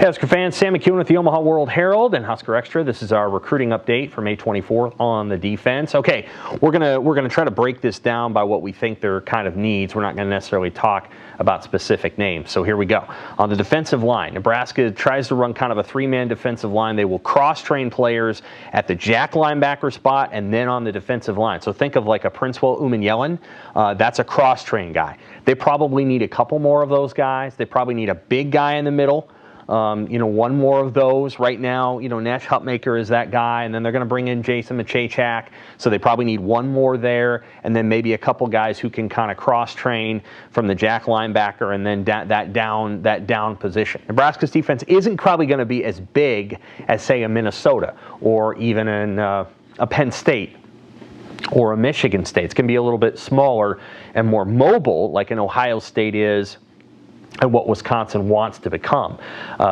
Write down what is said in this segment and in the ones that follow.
Hey, Husker fans, Sam McKewon with the Omaha World-Herald and Husker Extra. This is our recruiting update for May 24th on the defense. Okay, we're gonna try to break this down by what we think their kind of needs. We're not going to necessarily talk about specific names. So here we go. On the defensive line, Nebraska tries to run kind of a three-man defensive line. They will cross-train players at the jack linebacker spot and then on the defensive line. So think of like a Princewell Umanyalan. That's a cross-train guy. They probably need a couple more of those guys. They probably need a big guy in the middle. One more of those right now. Nash Hutmaker is that guy, and then they're going to bring in Jason Machachak, so they probably need one more there, and then maybe a couple guys who can kind of cross-train from the jack linebacker and then that down position. Nebraska's defense isn't probably going to be as big as, say, a Minnesota or even a Penn State or a Michigan State. It's going to be a little bit smaller and more mobile, like an Ohio State is, and what Wisconsin wants to become.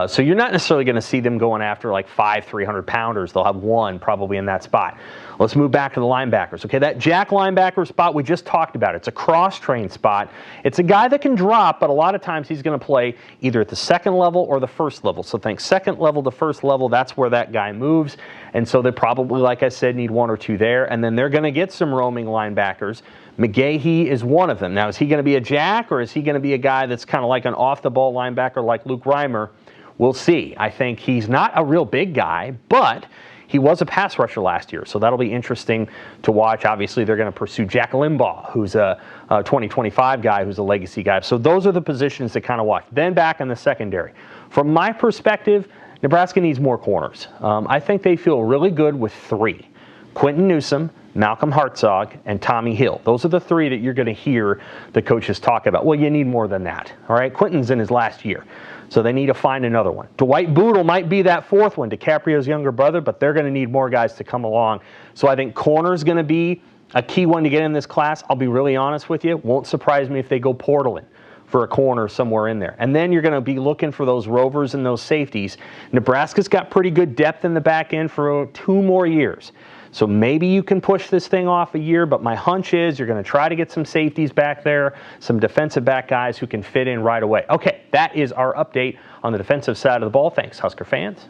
So you're not necessarily going to see them going after like 5 300-pounders. They'll have one probably in that spot. Let's move back to the linebackers. Okay, that jack linebacker spot we just talked about. It's a cross-train spot. It's a guy that can drop, but a lot of times he's going to play either at the second level or the first level. So think second level to first level, that's where that guy moves. And so they probably, like I said, need one or two there. And then they're going to get some roaming linebackers. McGahee is one of them. Now, is he going to be a jack, or is he going to be a guy that's kind of like an off-the-ball linebacker like Luke Reimer? We'll see. I think he's not a real big guy, but he was a pass rusher last year, so that'll be interesting to watch. Obviously, they're going to pursue Jack Limbaugh, who's a 2025 guy, who's a legacy guy. So those are the positions to kind of watch. Then back in the secondary. From my perspective, Nebraska needs more corners. I think they feel really good with three. Quentin Newsome, Malcolm Hartzog, and Tommy Hill. Those are the three that you're going to hear the coaches talk about. Well, you need more than that. All right, Quentin's in his last year, so they need to find another one. Dwight Boodle might be that fourth one, DiCaprio's younger brother, but they're going to need more guys to come along. So I think corner's going to be a key one to get in this class. I'll be really honest with you. Won't surprise me if they go portaling for a corner somewhere in there. And then you're going to be looking for those rovers and those safeties. Nebraska's got pretty good depth in the back end for 2 more years. So maybe you can push this thing off a year, but my hunch is you're going to try to get some safeties back there, some defensive back guys who can fit in right away. Okay, that is our update on the defensive side of the ball. Thanks, Husker fans.